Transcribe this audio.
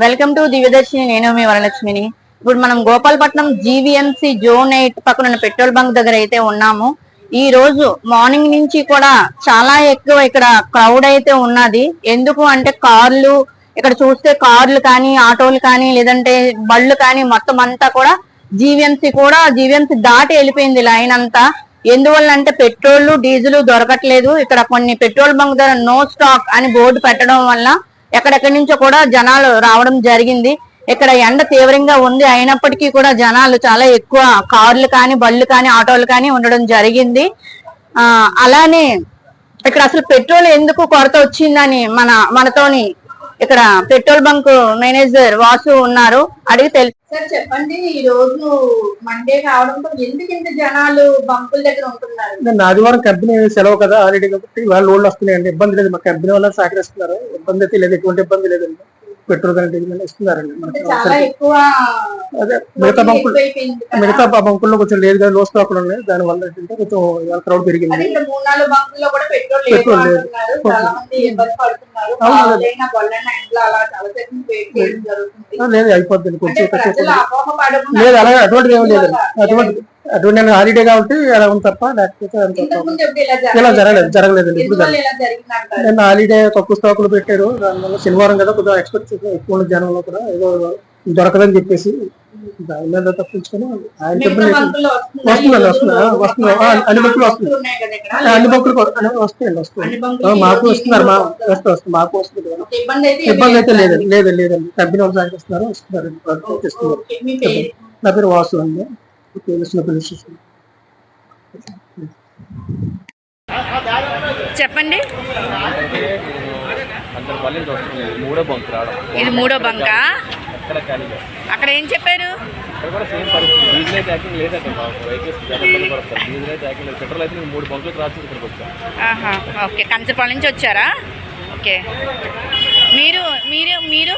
Welcome to Divyadarshini. నేను మీ వరలక్ష్మిని. ఇప్పుడు మనం గోపాలపట్నం జీవీఎంసీ జోన్ 8 పక్కన పెట్రోల్ బంక్ దగ్గర అయితే ఉన్నాము. ఈ రోజు మార్నింగ్ నుంచి కూడా చాలా ఎక్కువ ఇక్కడ క్రౌడ్ అయితే ఉన్నది. ఎందుకు అంటే కార్లు, ఇక్కడ చూస్తే కార్లు కానీ, ఆటోలు కానీ, లేదంటే బళ్ళు కానీ మొత్తం అంతా కూడా జీవీఎంసీ దాటి వెళ్ళిపోయింది లైన్ అంతా. ఎందువల్ల అంటే పెట్రోల్, డీజిల్ దొరకట్లేదు. ఇక్కడ కొన్ని పెట్రోల్ బంక్ దగ్గర నో స్టాక్ అని బోర్డు పెట్టడం వల్ల ఎక్కడెక్కడి నుంచో కూడా జనాలు రావడం జరిగింది. ఇక్కడ ఎండ తీవ్రంగా ఉంది, అయినప్పటికీ కూడా జనాలు చాలా ఎక్కువ కార్లు కానీ, బళ్ళు కానీ, ఆటోలు కానీ ఉండడం జరిగింది. అలానే ఇక్కడ అసలు పెట్రోల్ ఎందుకు కొరత వచ్చిందని మనతోని ఇక్కడ పెట్రోల్ బంక్ మేనేజర్ వాసు ఉన్నారు, అడిగి తెలుసు. సార్ చెప్పండి, ఈ రోజు మండే కావడంతో ఎందుకు ఇంత జనాలు బంకుల దగ్గర ఉంటున్నారు? ఆదివారం కంపెనీ సెలవు కదా ఆల్రెడీ, కాబట్టి వాళ్ళ లోన్లు వస్తున్నాయండి. ఇబ్బంది లేదు, మా కంపెనీ వాళ్ళని సహకరిస్తున్నారు. ఇబ్బంది అయితే లేదు, ఎటువంటి ఇబ్బంది లేదండి. పెట్రోల్ కానీ డీజిల్ ఇస్తున్నారండి. అదే మిగతా బంకుల్లో కొంచెం లేదు కానీ లో స్టాక్ ఉన్నాయి, దాని వల్ల ఏంటంటే కొంచెం క్రౌడ్ పెరిగింది. పెట్రోల్ లేదు, లేదు అయిపోద్ది కొంచెం లేదు. అలాగే అటువంటిది ఏమి లేదండి. అటువంటి నేను హాలిడే కాబట్టి అలా ఉంది తప్ప, లేకపోతే ఇలా జరగలేదండి. ఇప్పుడు నేను హాలిడే తక్కువ స్టాకులు పెట్టారు, దానివల్ల శనివారం కదా కొద్దిగా ఎక్స్పెక్ట్ ఎక్కువ జనంలో కూడా ఏదో దొరకదని చెప్పేసి దాని మీద తప్పించుకొని ఆయన చెప్పండి వస్తుంది అన్ని బొక్కులు వస్తుంది, అన్ని బొక్కులు వస్తాయండి. మాకు వస్తున్నారు, మాకు వస్తుంది. ఇబ్బంది అయితే లేదండి. కంపెనీ వాళ్ళు సహకరిస్తున్నారు, వస్తున్నారు. నా పేరు వాసు అండి. చెప్పండి. ఇది మూడో బంకా? అక్కడ ఏం చెప్పారు? ఓకే, కంచపాల నుంచి వచ్చారా? ఓకే, మీరు మీరు మీరు